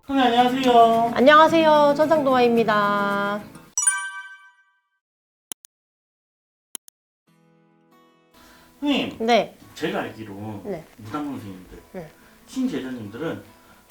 선생님 안녕하세요. 안녕하세요. 천상도마입니다. 선생님, 네. 제가 알기로 네. 무당 선생님들, 네. 신제자님들은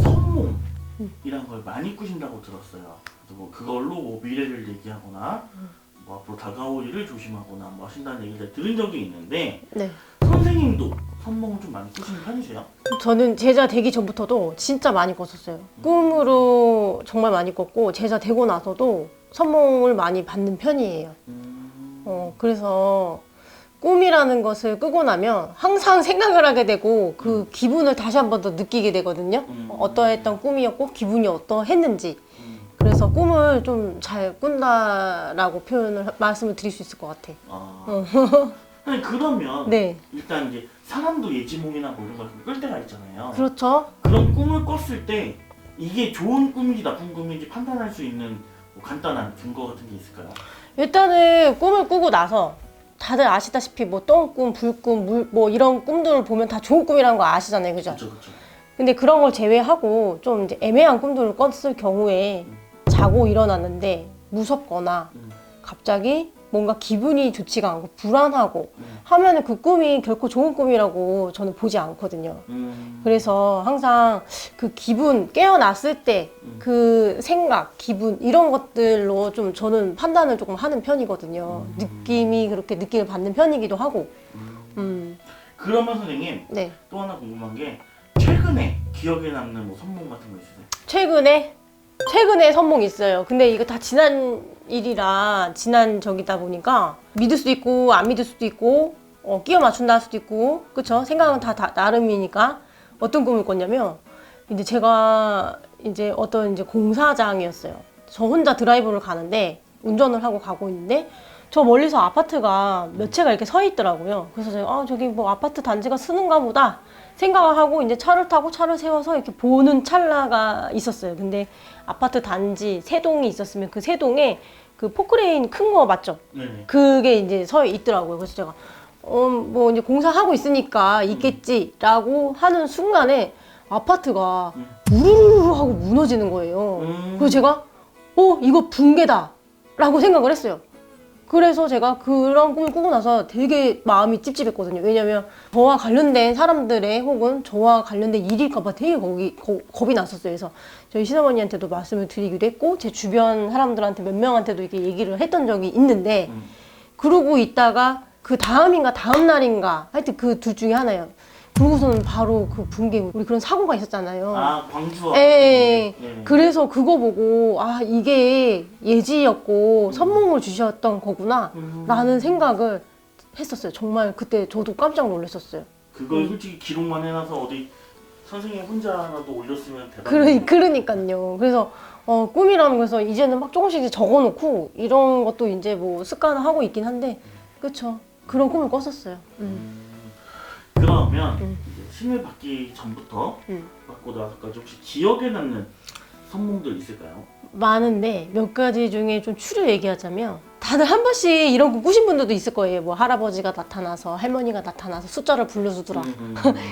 선몽이란 걸 많이 꾸신다고 들었어요. 그리고 그걸로 뭐 미래를 얘기하거나 뭐 앞으로 다가올 일을 조심하거나 뭐 하신다는 얘기를 들은 적이 있는데 네. 선생님도 선몽을 좀 많이 꾸시는 편이세요? 저는 제자 되기 전부터도 진짜 많이 꿨었어요. 꿈으로 정말 많이 꿨고, 제자 되고 나서도 선몽을 많이 받는 편이에요. 그래서 꿈이라는 것을 끄고 나면 항상 생각을 하게 되고, 그 기분을 다시 한 번 더 느끼게 되거든요. 어떠했던 꿈이었고, 기분이 어떠했는지. 그래서 꿈을 좀 잘 꾼다라고 말씀을 드릴 수 있을 것 같아. 아니 그러면 네. 일단 이제 사람도 예지몽이나 뭐 이런 걸 꿀 때가 있잖아요. 그렇죠. 그런 꿈을 꿨을 때 이게 좋은 꿈인지 나쁜 꿈인지 판단할 수 있는 뭐 간단한 근거 같은 게 있을까요? 일단은 꿈을 꾸고 나서 다들 아시다시피 뭐 똥꿈, 불꿈, 뭐 이런 꿈들을 보면 다 좋은 꿈이라는 거 아시잖아요. 그죠? 그렇죠, 그렇죠. 근데 그런 걸 제외하고 좀 이제 애매한 꿈들을 꿨을 경우에 자고 일어났는데 무섭거나 갑자기 뭔가 기분이 좋지가 않고 불안하고 하면은 그 꿈이 결코 좋은 꿈이라고 저는 보지 않거든요. 그래서 항상 그 기분, 깨어났을 때 그 생각, 기분 이런 것들로 좀 저는 판단을 조금 하는 편이거든요. 느낌이 그렇게 느낌을 받는 편이기도 하고. 그러면 선생님 네. 또 하나 궁금한 게 최근에 기억에 남는 뭐 선몽 같은 거 있으세요? 최근에 선몽 있어요. 근데 이거 다 지난 일이라 지난 적이다 보니까 믿을 수도 있고 안 믿을 수도 있고 끼워 맞춘다 할 수도 있고 그쵸? 생각은 다 나름이니까 어떤 꿈을 꿨냐면 이제 제가 이제 어떤 이제 공사장이었어요. 저 혼자 드라이브를 가는데 운전을 하고 가고 있는데 저 멀리서 아파트가 몇 채가 이렇게 서 있더라고요. 그래서 제가 저기 뭐 아파트 단지가 쓰는가 보다 생각을 하고 이제 차를 타고 차를 세워서 이렇게 보는 찰나가 있었어요. 근데 아파트 단지 세 동이 있었으면 그 세 동에 그 포크레인 큰 거 맞죠? 네네. 그게 이제 서 있더라고요. 그래서 제가 뭐 이제 공사하고 있으니까 있겠지라고 하는 순간에 아파트가 우르르 하고 무너지는 거예요. 그래서 제가 이거 붕괴다 라고 생각을 했어요. 그래서 제가 그런 꿈을 꾸고 나서 되게 마음이 찝찝했거든요. 왜냐면 저와 관련된 사람들의 혹은 저와 관련된 일일까봐 되게 겁이 났었어요. 그래서 저희 시어머니한테도 말씀을 드리기도 했고 제 주변 사람들한테 몇 명한테도 이렇게 얘기를 했던 적이 있는데 그러고 있다가 그 다음인가 다음 날인가 하여튼 그 둘 중에 하나예요. 그러고서는 바로 그 붕괴 우리 그런 사고가 있었잖아요. 광주와 예. 그래서 그거 보고 이게 예지였고 선몽을 주셨던 거구나 라는 생각을 했었어요. 정말 그때 저도 깜짝 놀랐었어요. 그걸 솔직히 기록만 해놔서 어디 선생님 혼자라도 올렸으면 대단히 그러니까요. 그래서 꿈이라는 거에서 이제는 막 조금씩 이제 적어놓고 이런 것도 이제 뭐 습관화하고 있긴 한데 그쵸. 그런 꿈을 꿨었어요. 그러면 이제 신을 받기 전부터 받고 나서까지 혹시 기억에 남는 선몽들 있을까요? 많은데 몇 가지 중에 좀 추려 얘기하자면 다들 한 번씩 이런 꿈 꾸신 분들도 있을 거예요. 뭐 할아버지가 나타나서 할머니가 나타나서 숫자를 불러주더라.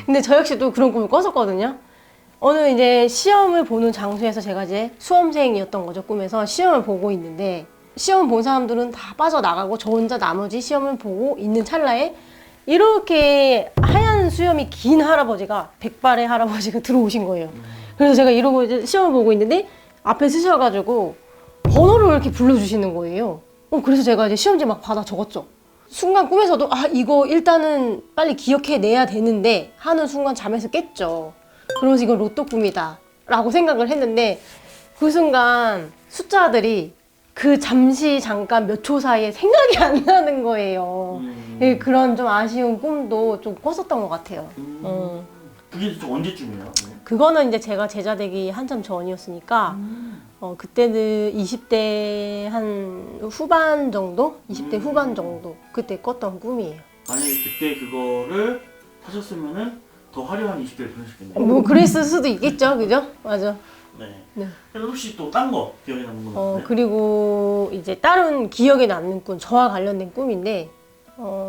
근데 저 역시도 그런 꿈을 꿨었거든요. 어느 이제 시험을 보는 장소에서 제가 이제 수험생이었던 거죠. 꿈에서 시험을 보고 있는데 시험 본 사람들은 다 빠져나가고 저 혼자 나머지 시험을 보고 있는 찰나에 이렇게 하얀 수염이 긴 할아버지가 백발의 할아버지가 들어오신 거예요. 그래서 제가 이러고 이제 시험을 보고 있는데 앞에 쓰셔가지고 번호를 이렇게 불러주시는 거예요. 그래서 제가 이제 시험지 막 받아 적었죠. 순간 꿈에서도 이거 일단은 빨리 기억해내야 되는데 하는 순간 잠에서 깼죠. 그러면서 이건 로또 꿈이다 라고 생각을 했는데 그 순간 숫자들이 그 잠깐 몇 초 사이에 생각이 안 나는 거예요. 그런 좀 아쉬운 꿈도 좀 꿨었던 것 같아요. 그게 좀 언제쯤이에요? 그거는 이제 제가 제자 되기 한참 전이었으니까 그때는 20대 한 후반 정도? 20대 후반 정도 그때 꿨던 꿈이에요. 만약에 그때 그거를 하셨으면은 더 화려한 20대를 보내셨겠네요. 뭐 그랬을 수도 있겠죠, 그죠? 맞아. 네. 그래서 혹시 또 딴 거 기억에 남는 거 있나요? 그리고 이제 다른 기억에 남는 꿈, 저와 관련된 꿈인데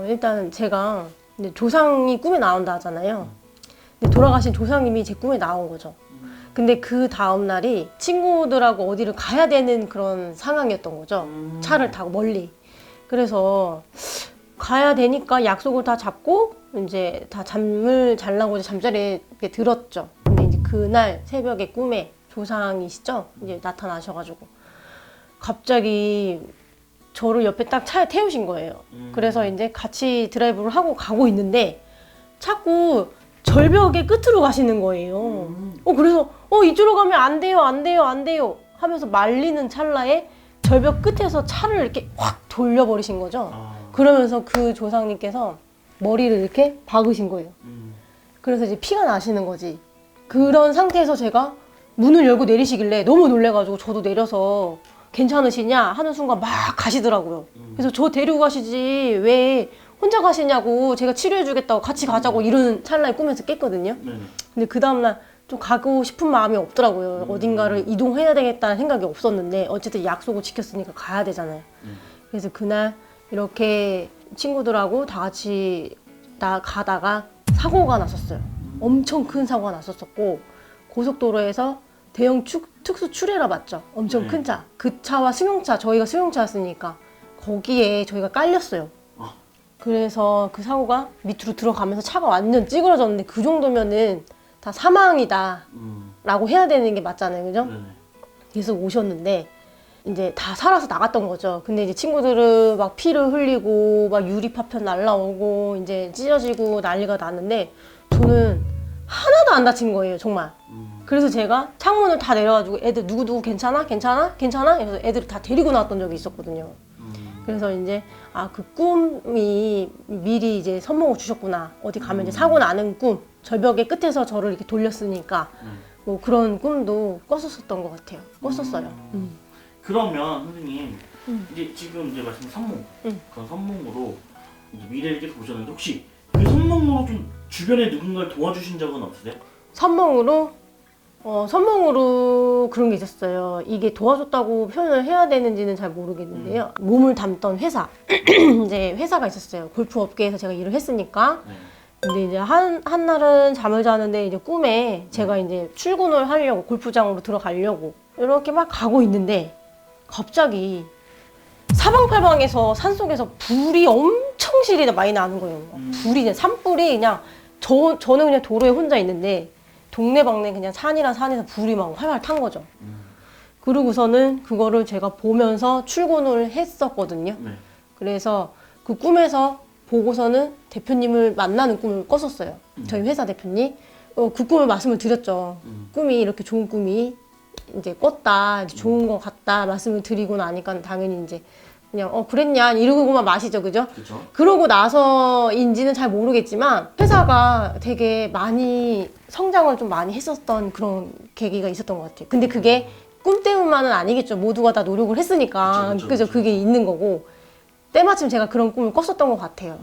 일단 제가 이제 조상이 꿈에 나온다 하잖아요. 근데 돌아가신 조상님이 제 꿈에 나온 거죠. 근데 그 다음 날이 친구들하고 어디를 가야 되는 그런 상황이었던 거죠. 차를 타고 멀리. 그래서 가야 되니까 약속을 다 잡고 이제 다 잠을 자려고 이제 잠자리에 들었죠. 근데 이제 그날 새벽에 꿈에 조상이시죠? 이제 나타나셔가지고 갑자기 저를 옆에 딱 차에 태우신 거예요. 그래서 이제 같이 드라이브를 하고 가고 있는데 자꾸 절벽의 끝으로 가시는 거예요. 그래서 이쪽으로 가면 안 돼요, 안 돼요, 안 돼요 하면서 말리는 찰나에 절벽 끝에서 차를 이렇게 확 돌려버리신 거죠. 그러면서 그 조상님께서 머리를 이렇게 박으신 거예요. 그래서 이제 피가 나시는 거지. 그런 상태에서 제가 문을 열고 내리시길래 너무 놀래가지고 저도 내려서 괜찮으시냐 하는 순간 막 가시더라고요. 그래서 저 데리고 가시지 왜 혼자 가시냐고, 제가 치료해주겠다고 같이 가자고 이런 찰나에 꿈에서 깼거든요. 근데 그 다음날 좀 가고 싶은 마음이 없더라고요. 어딘가를 이동해야 되겠다는 생각이 없었는데 어쨌든 약속을 지켰으니까 가야 되잖아요. 그래서 그날 이렇게 친구들하고 다 같이 가다가 사고가 났었어요. 엄청 큰 사고가 났었고 고속도로에서 대형 특수 출애라 맞죠? 엄청 큰 차. 그 차와 승용차, 저희가 승용차였으니까 거기에 저희가 깔렸어요. 그래서 그 사고가 밑으로 들어가면서 차가 완전 찌그러졌는데 그 정도면은 다 사망이다 라고 해야 되는 게 맞잖아요. 그죠? 그래서 오셨는데 이제 다 살아서 나갔던 거죠. 근데 이제 친구들은 막 피를 흘리고 막 유리 파편 날라오고 이제 찢어지고 난리가 났는데 저는 하나도 안 다친 거예요, 정말. 그래서 제가 창문을 다 내려가지고 애들 누구누구 괜찮아? 괜찮아? 괜찮아? 그래서 애들을 다 데리고 나왔던 적이 있었거든요. 그래서 이제 그 꿈이 미리 이제 선몽을 주셨구나. 어디 가면 이제 사고 나는 꿈, 절벽의 끝에서 저를 이렇게 돌렸으니까 뭐 그런 꿈도 꿨었던 것 같아요. 꿨었어요. 그러면 선생님 이제 지금 이제 말씀 선몽 그런 선몽으로 이제 미래를 이렇게 보셨는데 혹시 그 선몽으로 좀 주변에 누군가를 도와주신 적은 없으세요? 선몽으로 선몽으로 그런 게 있었어요. 이게 도와줬다고 표현을 해야 되는지는 잘 모르겠는데요. 몸을 담던 회사 이제 회사가 있었어요. 골프 업계에서 제가 일을 했으니까. 근데 이제 한 날은 잠을 자는데 이제 꿈에 제가 이제 출근을 하려고 골프장으로 들어가려고 이렇게 막 가고 있는데 갑자기 사방팔방에서 산속에서 불이 엄청 실이 많이 나는 거예요. 불이 그냥 산불이 그냥 저는 그냥 도로에 혼자 있는데 동네방네 그냥 산이랑 산에서 불이 막 활활 탄 거죠. 그러고서는 그거를 제가 보면서 출근을 했었거든요. 그래서 그 꿈에서 보고서는 대표님을 만나는 꿈을 꿨었어요. 저희 회사 대표님. 그 꿈을 말씀을 드렸죠. 꿈이 이렇게 좋은 꿈이 이제 꿨다, 이제 좋은 거 같다 말씀을 드리고 나니까 당연히 이제 그냥 그랬냐 이러고만 마시죠, 그죠? 그쵸. 그러고 나서인지는 잘 모르겠지만 회사가 되게 많이 성장을 좀 많이 했었던 그런 계기가 있었던 것 같아요. 근데 그게 꿈 때문만은 아니겠죠. 모두가 다 노력을 했으니까. 그죠? 그게 있는 거고 때마침 제가 그런 꿈을 꿨었던 것 같아요.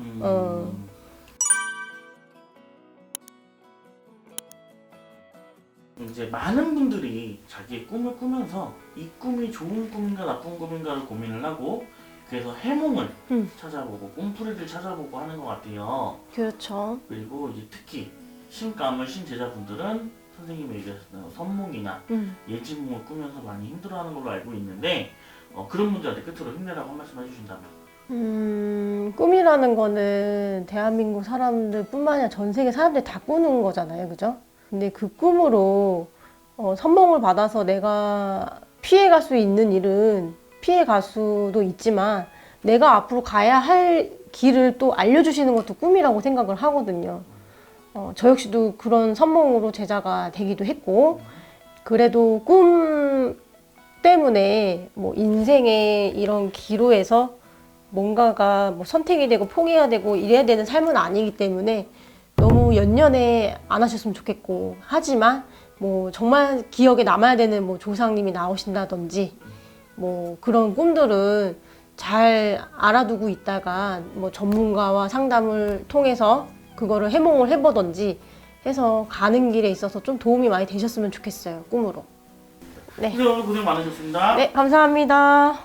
이제 많은 분들이 자기의 꿈을 꾸면서 이 꿈이 좋은 꿈인가 나쁜 꿈인가를 고민을 하고 그래서 해몽을 찾아보고 꿈풀이를 찾아보고 하는 것 같아요. 그렇죠. 그리고 이제 특히 신감을 신 제자분들은 선생님이 얘기하셨던 선몽이나 예지몽을 꾸면서 많이 힘들어하는 걸로 알고 있는데 그런 분들한테 끝으로 힘내라고 한 말씀 해주신다면? 꿈이라는 거는 대한민국 사람들 뿐만 아니라 전 세계 사람들이 다 꾸는 거잖아요. 그죠? 근데 그 꿈으로 선몽을 받아서 내가 피해갈 수 있는 일은 피해갈 수도 있지만 내가 앞으로 가야 할 길을 또 알려주시는 것도 꿈이라고 생각을 하거든요. 저 역시도 그런 선몽으로 제자가 되기도 했고 그래도 꿈 때문에 뭐 인생의 이런 기로에서 뭔가가 뭐 선택이 되고 포기해야 되고 이래야 되는 삶은 아니기 때문에 너무 연연해 안 하셨으면 좋겠고 하지만 뭐 정말 기억에 남아야 되는 뭐 조상님이 나오신다든지 뭐 그런 꿈들은 잘 알아두고 있다가 뭐 전문가와 상담을 통해서 그거를 해몽을 해보던지 해서 가는 길에 있어서 좀 도움이 많이 되셨으면 좋겠어요. 꿈으로. 네. 오늘 고생 많으셨습니다. 네, 감사합니다.